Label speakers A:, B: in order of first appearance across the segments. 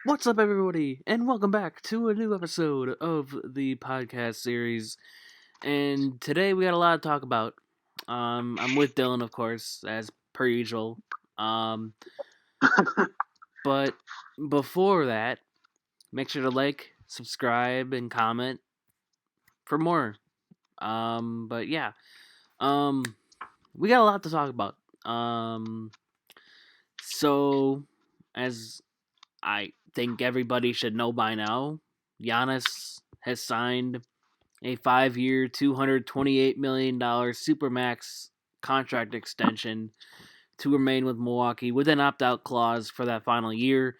A: What's up, everybody, and welcome back to a new episode of the podcast series. And today we got a lot to talk about. I'm with Dylan, of course, as per usual. Um, but before that, make sure to like, subscribe, and comment for more. But yeah, um, we got a lot to talk about. So as I think everybody should know by now, Giannis has signed a 5-year, $228 million Supermax contract extension to remain with Milwaukee with an opt-out clause for that final year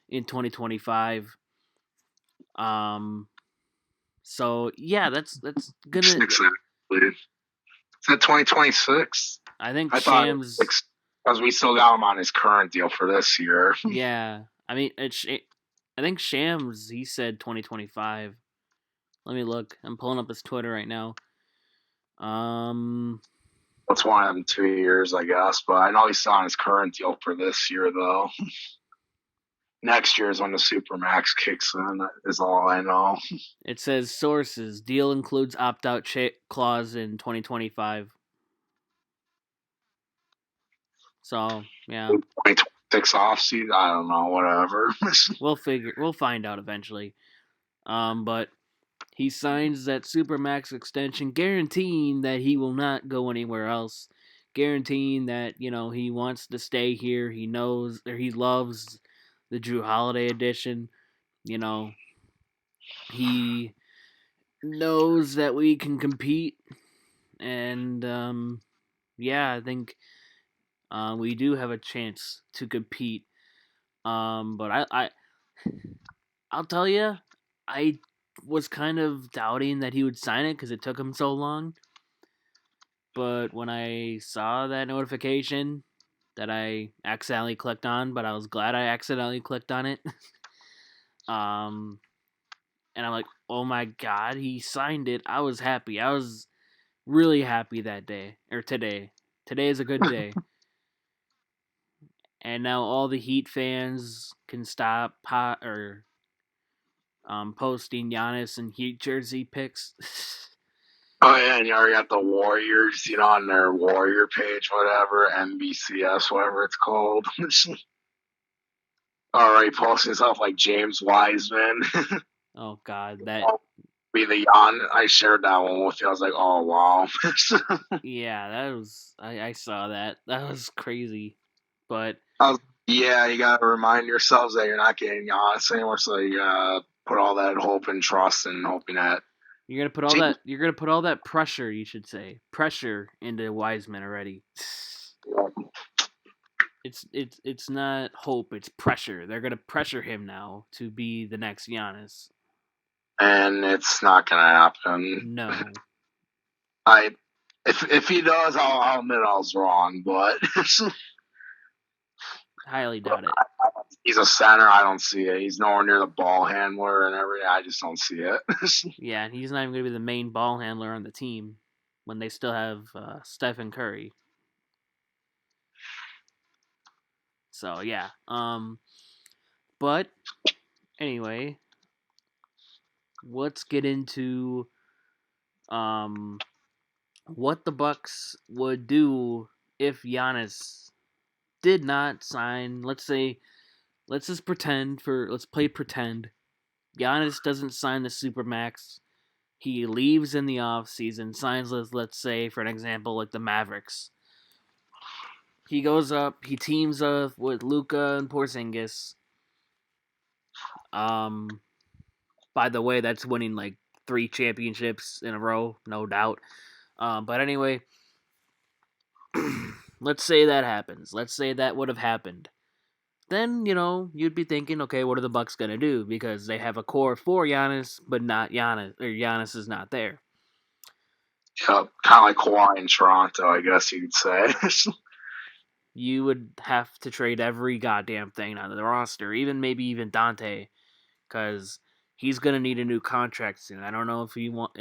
A: in 2025. So yeah, that's gonna.
B: Exactly. Is that 2026?
A: I think
B: I thought it
A: Shams.
B: was because we still got him on his current deal for this year.
A: Yeah, I mean I think Shams he said 2025. Let me look. I'm pulling up his Twitter right now.
B: That's one of them 2 years, I guess. But I know he's still on his current deal for this year, though. Next year is when the Supermax kicks in, is all I know.
A: It says sources deal includes opt-out clause in 2025. So yeah,
B: 2026 offseason, I don't know, whatever.
A: we'll find out eventually. But he signs that Supermax extension, guaranteeing that he will not go anywhere else, guaranteeing that he wants to stay here. He knows or he loves the Drew Holiday edition. He knows that we can compete, and yeah, I think we do have a chance to compete. But I'll tell you, I was kind of doubting that he would sign it because it took him so long. But when I saw that notification that I accidentally clicked on, but I was glad I accidentally clicked on it. And I'm like, oh my god, he signed it. I was happy. I was really happy that day or today. Today is a good day. And now all the Heat fans can stop posting Giannis and Heat jersey pics.
B: Oh, yeah, and you already got the Warriors, on their Warrior page, whatever, MBCS, whatever it's called. Already posting stuff like James Wiseman.
A: Oh god, that
B: Be the Jan. I shared that one with you. I was like, oh wow.
A: yeah, that was I saw that. That was crazy. But
B: yeah, you gotta remind yourselves that you're not getting Giannis anymore, so you gotta put all that hope and trust and hoping that
A: you're gonna put all that pressure, you should say, pressure into Wiseman already. It's not hope, it's pressure. They're gonna pressure him now to be the next Giannis.
B: And it's not gonna happen.
A: No.
B: If he does, I'll admit I was wrong, but
A: highly doubt it.
B: He's a center. I don't see it. He's nowhere near the ball handler and everything. I just don't see it.
A: Yeah, he's not even going to be the main ball handler on the team when they still have Stephen Curry. So yeah. But anyway, let's get into what the Bucks would do if Giannis did not sign. Let's play pretend. Giannis doesn't sign the Supermax. He leaves in the offseason, signs with, let's say, for an example, like the Mavericks. He goes up, he teams up with Luka and Porzingis. By the way, that's winning like 3 championships in a row, no doubt. But anyway, let's say that happens. Let's say that would have happened. Then, you'd be thinking, okay, what are the Bucks going to do? Because they have a core for Giannis, but not Giannis, or Giannis is not there.
B: Yeah, kind of like Kawhi in Toronto, I guess you could say.
A: You would have to trade every goddamn thing out of the roster, maybe even Dante, because he's going to need a new contract soon. I don't know if you want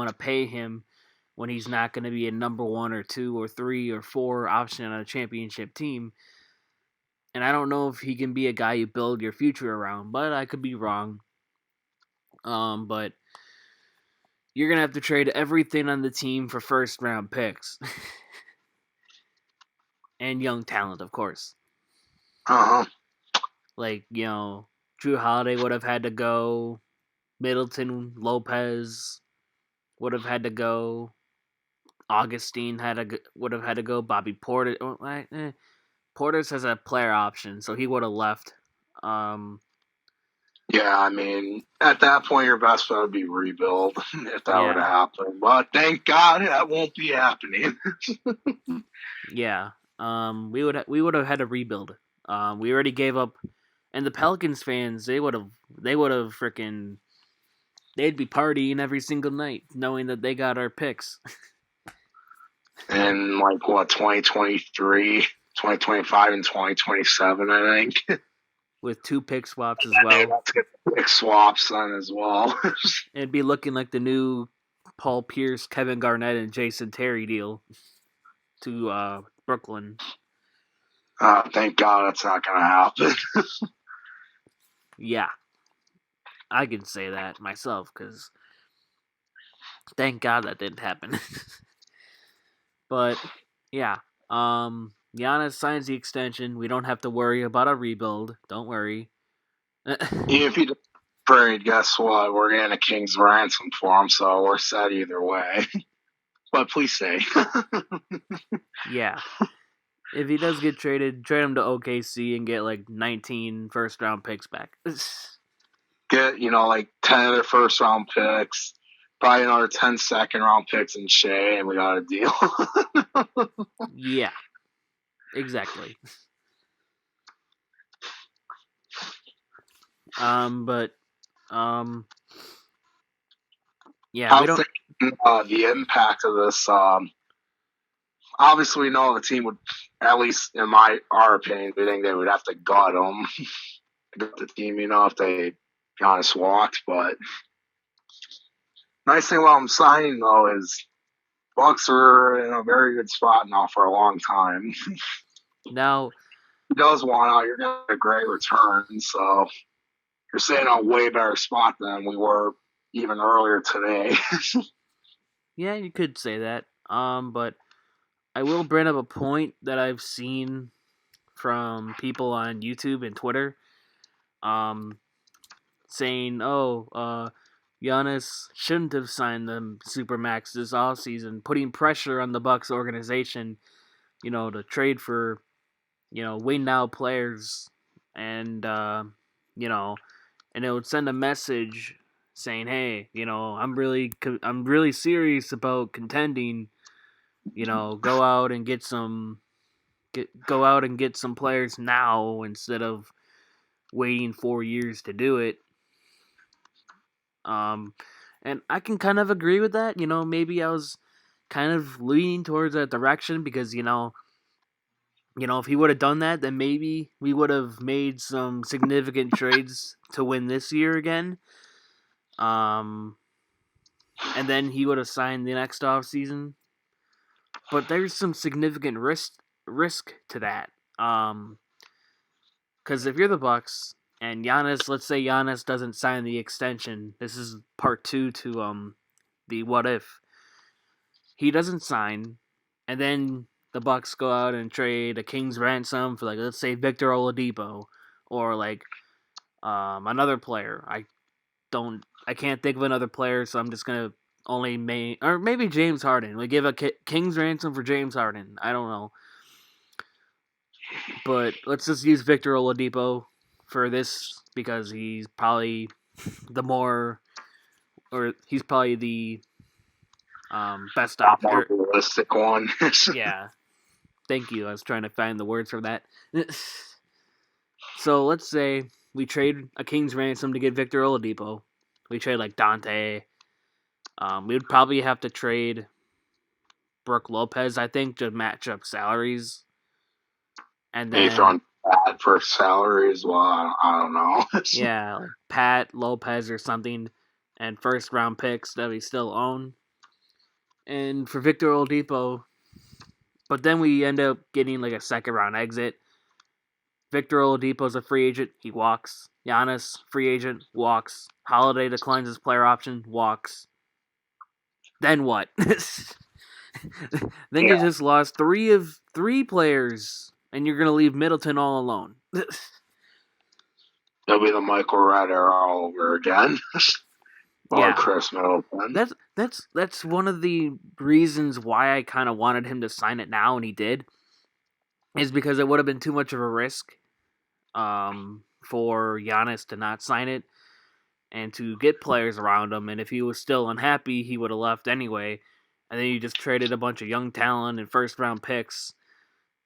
A: to pay him when he's not going to be a number 1 or 2 or 3 or 4 option on a championship team. and I don't know if he can be a guy you build your future around, but I could be wrong. But you're gonna have to trade everything on the team for first round picks and young talent, of course.
B: Uh huh.
A: Like, Drew Holiday would have had to go. Middleton, Lopez would have had to go. Augustine would have had to go. Bobby Porter. Porter's has a player option, so he would have left. Um,
B: Yeah, I mean, at that point, your best bet would be rebuild if that were to
A: yeah,
B: happen. But thank God that won't be happening.
A: yeah. We would have had to rebuild. We already gave up, and the Pelicans fans they would have freaking they'd be partying every single night knowing that they got our picks.
B: In like what 2023, 2025, and 2027, I think.
A: With 2 pick swaps as
B: And they
A: well.
B: have to get pick swaps on as well.
A: It'd be looking like the new Paul Pierce, Kevin Garnett, and Jason Terry deal to Brooklyn.
B: Thank God that's not going to happen.
A: Yeah, I can say that myself because thank God that didn't happen. But yeah, Giannis signs the extension. We don't have to worry about a rebuild. Don't worry.
B: Even if he doesn't trade, guess what? We're getting a king's ransom for him, so we're set either way. But please say.
A: Yeah. If he does get traded, trade him to OKC and get like 19 first round picks back.
B: Get, like 10 of their first round picks, probably another 10 second round picks in Shea, and we got a deal.
A: Yeah, exactly. But yeah, we
B: I'm
A: don't.
B: thinking the impact of this. Obviously, we know the team would, at least in our opinion, we think they would have to gut them, gut the team, if they Giannis walked. But nice thing about him signing though is Bucks are in a very good spot now for a long time.
A: Now,
B: He does want out, you're getting a great return, so you're saying a way better spot than we were even earlier today.
A: yeah, you could say that. But I will bring up a point that I've seen from people on YouTube and Twitter. Um, saying, "Oh, Giannis shouldn't have signed the Supermax this offseason, putting pressure on the Bucks organization, to trade for, win now players, and you know, and it would send a message saying, "Hey, I'm really serious about contending. Go out and go out and get some players now instead of waiting 4 years to do it." Um, and I can kind of agree with that. Maybe I was kind of leaning towards that direction because if he would have done that, then maybe we would have made some significant trades to win this year again. Um, and then he would have signed the next off season. But there's some significant risk to that. Because if you're the Bucks and Giannis, let's say Giannis doesn't sign the extension. This is part 2 to the what if he doesn't sign, and then the Bucks go out and trade a king's ransom for, like, let's say Victor Oladipo or like another player. I can't think of another player, so I'm just gonna only or maybe James Harden. We give a king's ransom for James Harden. I don't know, but let's just use Victor Oladipo for this because he's probably the more, or he's probably the best option.
B: More realistic one.
A: Yeah, thank you. I was trying to find the words for that. So let's say we trade a king's ransom to get Victor Oladipo. We trade like Dante. We would probably have to trade Brooke Lopez, I think, to match up salaries. And
B: Maybe
A: then
B: throwing bad for salary as well. I don't know.
A: yeah, like Pat Lopez or something, and first round picks that we still own. And for Victor Oladipo, but then we end up getting like a second round exit Victor Oladipo's a free agent, he walks. Giannis, free agent, walks. Holiday declines his player option, walks. Then what? Then you
B: Yeah,
A: just lost three players, and you're gonna leave Middleton all alone.
B: it'll be the Michael Red era all over again. Or
A: Yeah,
B: Chris Middleton.
A: that's one of the reasons why I kind of wanted him to sign it now, and he did, is because it would have been too much of a risk, for Giannis to not sign it and to get players around him. And if he was still unhappy, he would have left anyway. And then you just traded a bunch of young talent and first round picks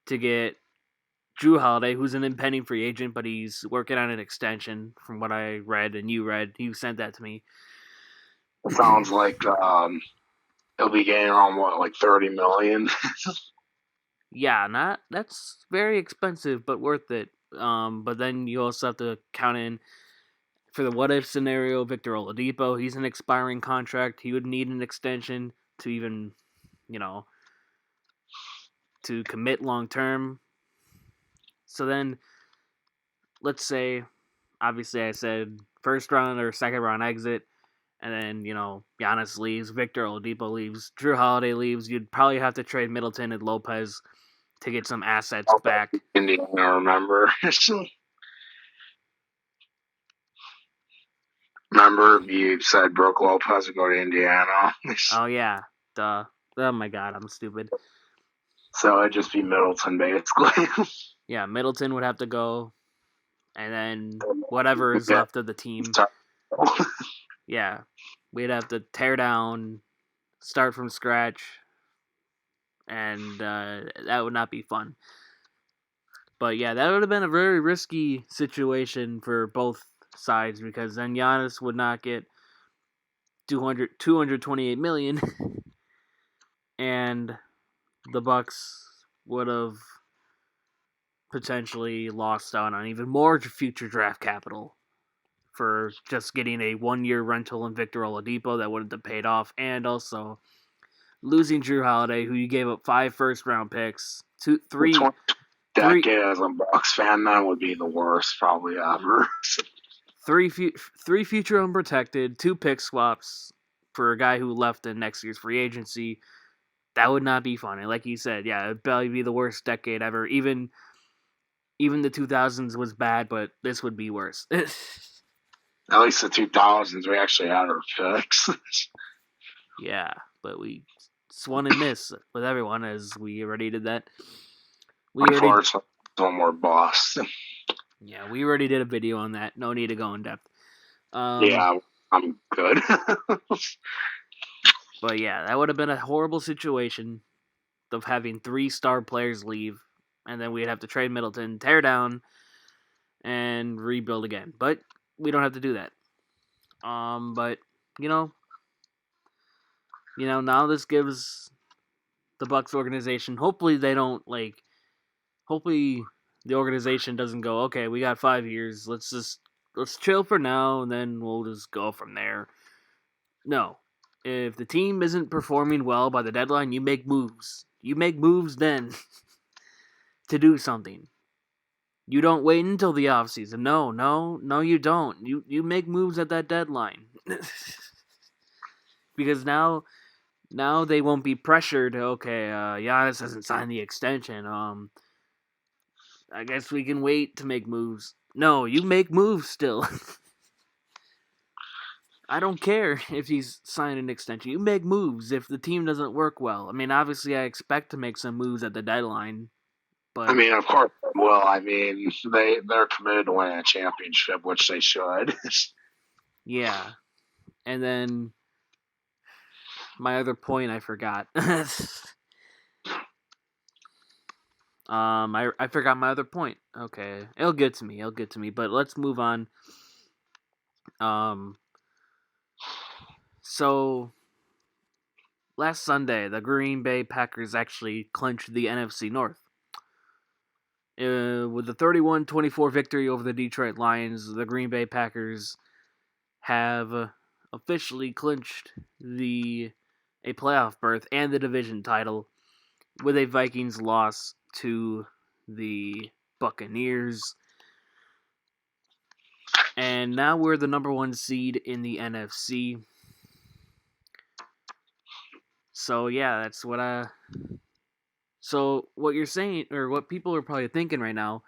A: to get Drew Holiday, who's an impending free agent, but he's working on an extension from what I read and you read. You sent that to me.
B: It sounds like he'll be getting around what, like 30 million.
A: Yeah, that's very expensive, but worth it. But then you also have to count in for the what if scenario. Victor Oladipo, he's an expiring contract. He would need an extension to even, you know, to commit long term. So then, let's say, obviously, I said first round or second round exit, and then Giannis leaves, Victor Oladipo leaves, Drew Holiday leaves. You'd probably have to trade Middleton and Lopez to get some assets back.
B: Indiana, remember? Remember you said Brooke Lopez would go to Indiana?
A: Oh yeah, duh. Oh my god, I'm stupid.
B: So it'd just be Middleton, basically.
A: Yeah, Middleton would have to go, and then whatever is left of the team. Yeah, we'd have to tear down, start from scratch, and that would not be fun. But yeah, that would have been a very risky situation for both sides, because then Giannis would not get 228 million, and the Bucks would have potentially lost out on even more future draft capital for just getting a 1-year rental in Victor Oladipo that wouldn't have paid off, and also losing Drew Holiday, who you gave up 5 first-round picks, three
B: decade as a Bucks fan, that would be the worst probably ever.
A: three future unprotected, 2 pick swaps for a guy who left in next year's free agency. That would not be fun. And like you said, yeah, it'd probably be the worst decade ever. Even the 2000s was bad, but this would be worse.
B: At least the 2000s, we actually had our picks.
A: Yeah, but we swung and missed with everyone, as we already did that.
B: Unfortunately, one more boss.
A: Yeah, we already did a video on that. No need to go in depth.
B: Yeah, I'm good.
A: But yeah, that would have been a horrible situation of having 3 star players leave, and then we'd have to trade Middleton, tear down, and rebuild again. But we don't have to do that. But now this gives the Bucks organization. Hopefully they don't Hopefully the organization doesn't go, okay, we got 5 years. Let's chill for now, and then we'll just go from there. No. If the team isn't performing well by the deadline, you make moves. You make moves then to do something. You don't wait until the offseason. No, you don't. You make moves at that deadline. Because now they won't be pressured. Okay, Giannis hasn't signed the extension. I guess we can wait to make moves. No, you make moves still. I don't care if he's signed an extension. You make moves if the team doesn't work well. I mean, obviously, I expect to make some moves at the deadline, but
B: I mean, of course, well, I mean, they're committed to winning a championship, which they should.
A: Yeah. And then my other point I forgot. I forgot my other point. Okay, it'll get to me. But let's move on. So last Sunday, the Green Bay Packers actually clinched the NFC North. With the 31-24 victory over the Detroit Lions, the Green Bay Packers have officially clinched a playoff berth and the division title, with a Vikings loss to the Buccaneers. And now we're the number 1 seed in the NFC. So yeah, that's what I. So what you're saying, or what people are probably thinking right now,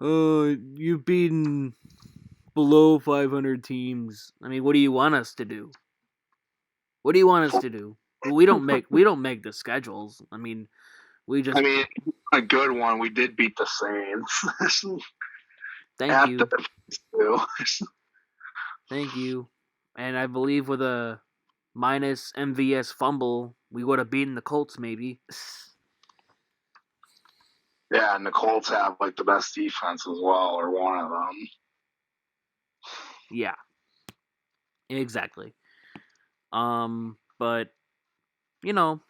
A: you've beaten below 500 teams. I mean, what do you want us to do? What do you want us to do? Well, we don't make the schedules. I mean, we
B: I
A: just
B: mean, a good one. We did beat the Saints
A: thank
B: at the
A: you,
B: too.
A: thank you, and I believe with a minus MVS fumble, we would have beaten the Colts maybe.
B: Yeah, and the Colts have like the best defense as well, or one of them.
A: Yeah, exactly. But you know,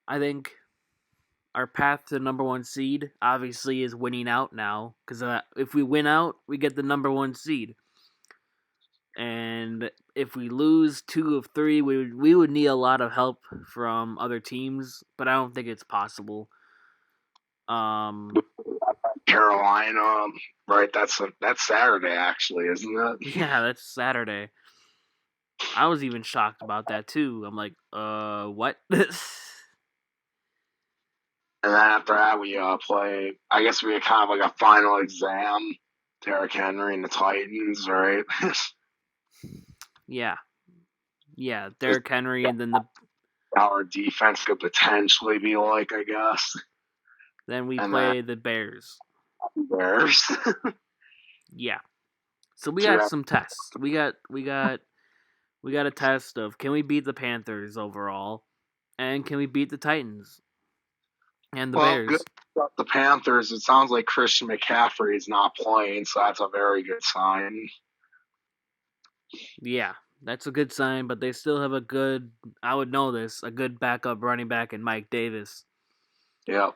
A: I think our path to the number 1 seed obviously is winning out now, because if we win out, we get the number 1 seed. And if we lose 2 of 3, we would need a lot of help from other teams, but I don't think it's possible. Um,
B: Carolina, right? That's Saturday actually, isn't it?
A: yeah, that's Saturday. I was even shocked about that too. I'm like, what?
B: And then after that, we play. I guess we kind of like a final exam. Derrick Henry and the Titans, right?
A: Yeah, yeah,
B: Just
A: Derrick Henry, and then
B: our defense could potentially be like, I guess.
A: then we
B: And then
A: play the Bears.
B: Bears.
A: Yeah. So we got some tests. We got a test of, can we beat the Panthers overall, and can we beat the Titans and the
B: Well, good
A: Bears?
B: about the Panthers. It sounds like Christian McCaffrey is not playing, so that's a very good sign.
A: Yeah, that's a good sign, but they still have I would know this, a good backup running back in Mike Davis.
B: Yep.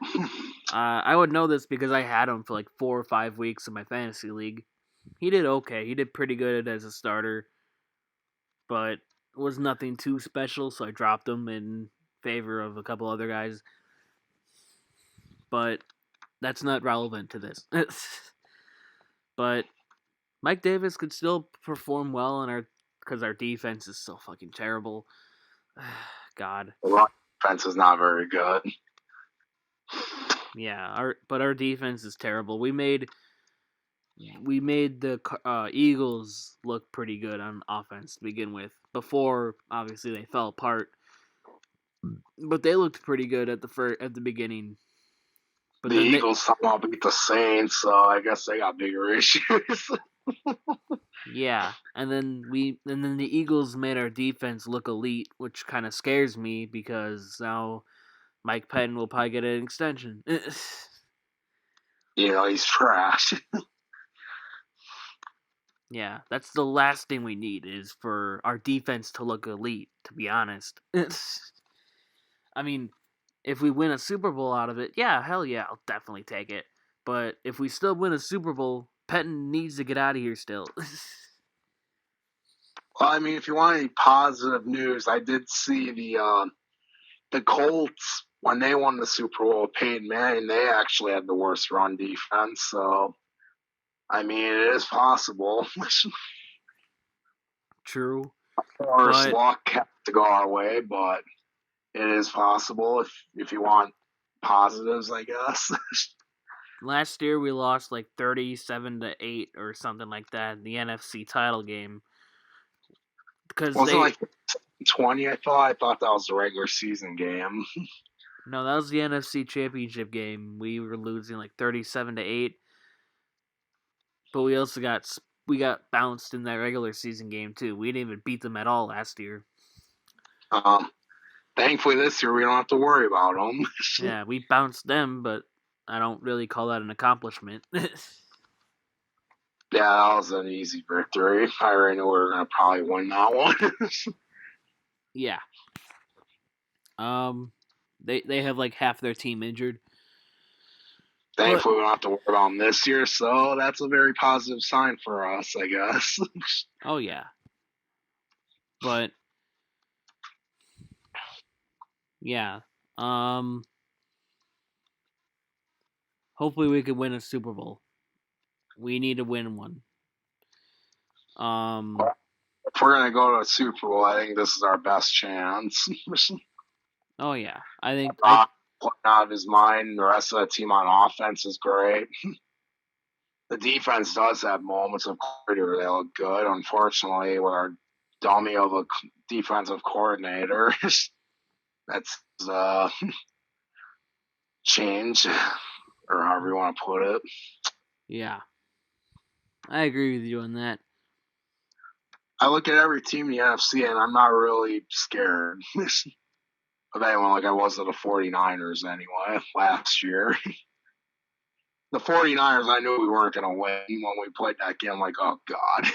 A: I would know this because I had him for like 4 or 5 weeks in my fantasy league. He did okay. He did pretty good as a starter, but was nothing too special, so I dropped him in favor of a couple other guys. But that's not relevant to this. But Mike Davis could still perform well in our because our defense is so fucking terrible. God.
B: The run defense is not very good.
A: Yeah, our defense is terrible. We made the Eagles look pretty good on offense to begin with. Before obviously they fell apart, but they looked pretty good at the beginning. But
B: The
A: then
B: Eagles somehow beat the Saints, so I guess they got bigger issues.
A: yeah, and then the Eagles made our defense look elite, which kind of scares me because now Mike Penn will probably get an extension.
B: He's trash.
A: Yeah, that's the last thing we need is for our defense to look elite, to be honest. I mean, if we win a Super Bowl out of it, yeah, hell yeah, I'll definitely take it. But if we still win a Super Bowl, Penton needs to get out of here still.
B: Well, I mean, if you want any positive news, I did see the Colts when they won the Super Bowl with Peyton Manning. They actually had the worst run defense, so I mean, it is possible.
A: True.
B: Worse
A: But
B: luck had to go our way, but it is possible if you want positives, I guess.
A: last year we lost like 37-8 or something like that in the NFC title game because
B: Wasn't
A: they
B: like 20. I thought that was the regular season game.
A: no, that was the NFC championship game. We were losing like 37-8, but we got bounced in that regular season game too. We didn't even beat them at all last year.
B: Um, Thankfully, this year we don't have to worry about them.
A: Yeah, we bounced them, but I don't really call that an accomplishment.
B: Yeah, that was an easy victory. I already knew we were gonna probably win that one.
A: Yeah. Um, they have like half their team injured, but
B: Thankfully, we don't have to worry about them this year, so that's a very positive sign for us, I guess.
A: oh yeah, but yeah. Um, Hopefully, we could win a Super Bowl. We need to win one.
B: If we're gonna go to a Super Bowl, I think this is our best chance.
A: Oh yeah, I think
B: Brock playing out of his mind. The rest of the team on offense is great. The defense does have moments of clarity where they look good. Unfortunately, with our dummy of a defensive coordinator, that's change, or however you want to put it.
A: yeah, I agree with you on that.
B: I look at every team in the NFC, and I'm not really scared of anyone like I was of the 49ers anyway last year. The 49ers, I knew we weren't going to win when we played that game. Like, oh, God.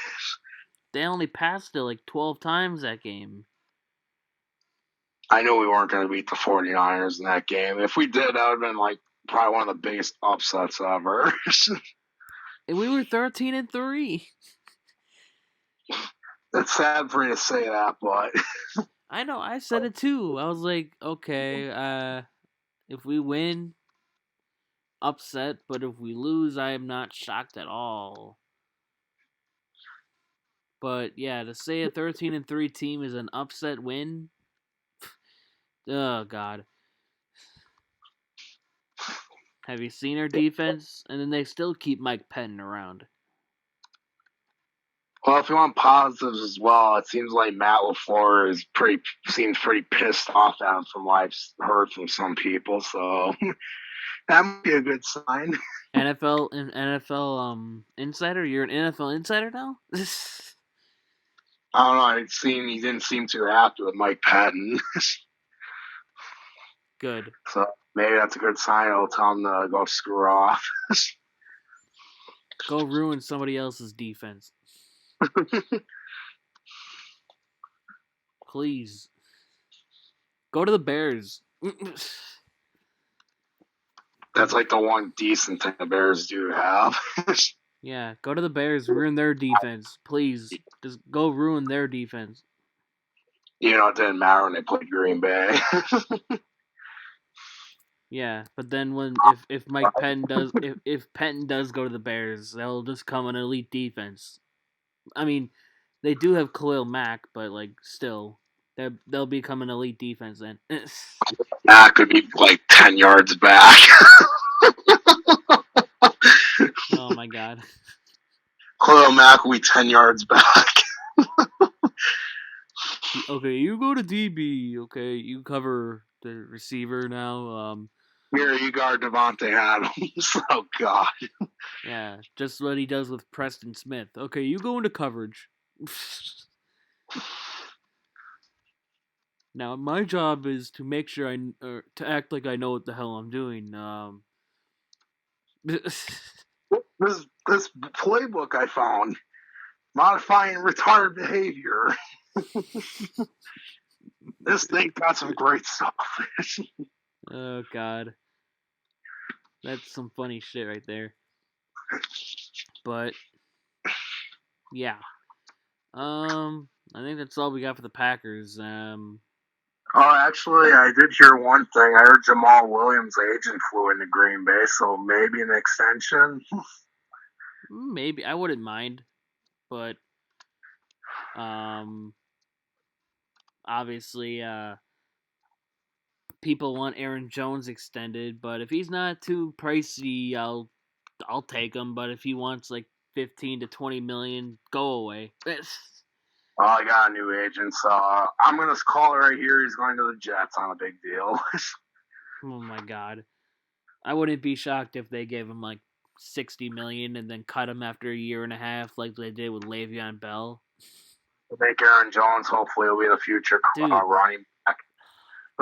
A: They only passed it like 12 times that game.
B: I knew we weren't going to beat the 49ers in that game. If we did, that would have been like probably one of the biggest upsets ever.
A: And we were 13-3.
B: It's sad for me to say that, but
A: I know, I said it too. I was like, okay, if we win, upset, but if we lose, I am not shocked at all. But yeah, to say a 13-3 team is an upset win, oh god. Have you seen our defense? And then they still keep Mike Penn around.
B: well, if you want positives as well, it seems like Matt LaFleur seems pretty pissed off at him from what I've heard from some people. So that might be a good sign.
A: NFL insider. You're an NFL insider now.
B: I don't know. He didn't seem too happy with Mike Patton.
A: Good.
B: So maybe that's a good sign. It'll tell him to go screw off.
A: Go ruin somebody else's defense. Please. Go to the Bears.
B: That's like the one decent thing the Bears do have.
A: Yeah, go to the Bears, ruin their defense. Please. Just go ruin their defense.
B: You know, it didn't matter when they played Green Bay.
A: Yeah, but then if Mike Penn does if Penn does go to the Bears, they'll just come an elite defense. I mean, they do have Khalil Mack, but like still, they'll become an elite defense then.
B: That could be like 10 yards back.
A: Oh my god.
B: Khalil Mack will be 10 yards back.
A: Okay, you go to DB. Okay, you cover the receiver now.
B: Here, you guard Devontae Adams. Oh, God.
A: Yeah, just what he does with Preston Smith. Okay, you go into coverage. Now, my job is to make sure to act like I know what the hell I'm doing.
B: This playbook I found, modifying retarded behavior. This thing got some great stuff.
A: Oh god, that's some funny shit right there. But yeah, I think that's all we got for the Packers.
B: Oh, actually, I did hear one thing. I heard Jamal Williams' agent flew into Green Bay, so maybe an extension.
A: Maybe I wouldn't mind, but um, obviously, people want Aaron Jones extended, but if he's not too pricey, I'll take him. But if he wants like 15 to 20 million, go away.
B: Oh, I got a new agent, so I'm gonna call it right here. He's going to the Jets on a big deal.
A: Oh my god, I wouldn't be shocked if they gave him like 60 million and then cut him after a year and a half, like they did with Le'Veon Bell.
B: Make Aaron Jones. Hopefully, will be the future running back.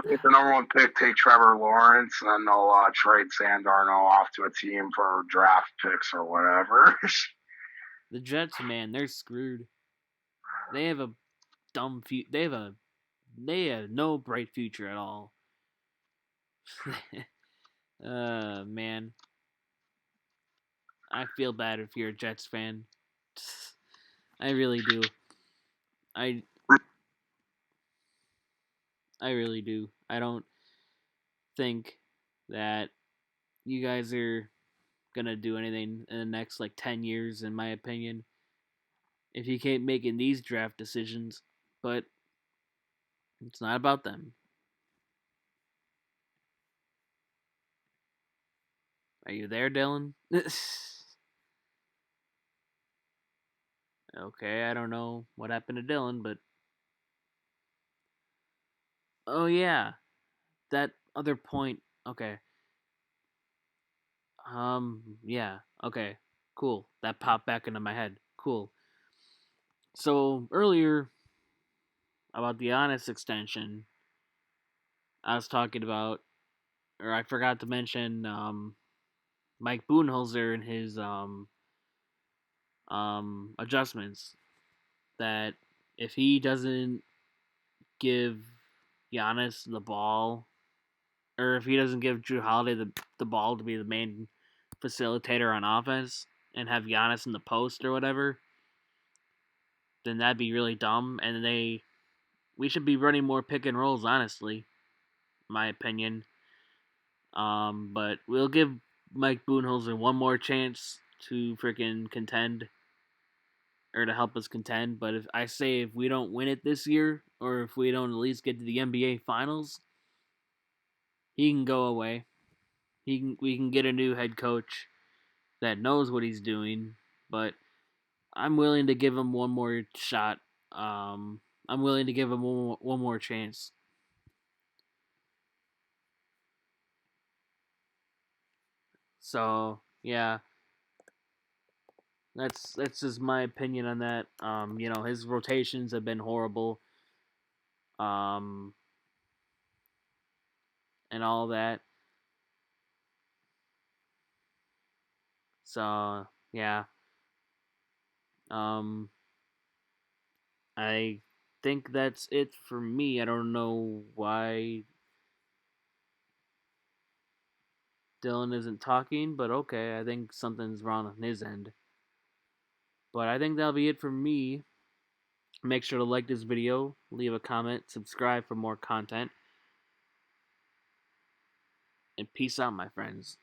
B: Get the number one pick, take Trevor Lawrence, and then they'll trade Sam Darnold off to a team for draft picks or whatever.
A: The Jets, man, they're screwed. They have a dumb they have no bright future at all. Man, I feel bad if you're a Jets fan. I really do. I I really do. I don't think that you guys are gonna do anything in the next like 10 years, in my opinion. If he keep making these draft decisions, but it's not about them. Are you there, Dylan? Okay, I don't know what happened to Dylan, but oh yeah, that other point. Okay. Yeah. Okay. Cool. That popped back into my head. Cool. So earlier about the Giannis extension, I was talking about, or I forgot to mention, Mike Budenholzer and his adjustments. That if he doesn't give Giannis the ball, or if he doesn't give Drew Holiday the ball to be the main facilitator on offense and have Giannis in the post or whatever, then that'd be really dumb. And we should be running more pick and rolls, honestly, my opinion. But we'll give Mike Budenholzer one more chance to freaking contend, or to help us contend. But if we don't win it this year, or if we don't at least get to the NBA Finals, he can go away. We can get a new head coach that knows what he's doing. But I'm willing to give him one more shot. I'm willing to give him one more chance. So yeah, that's just my opinion on that. His rotations have been horrible. Um, and all that. So yeah. Um, I think that's it for me. I don't know why Dylan isn't talking, but okay. I think something's wrong on his end. But I think that'll be it for me. Make sure to like this video, leave a comment, subscribe for more content, and peace out, my friends.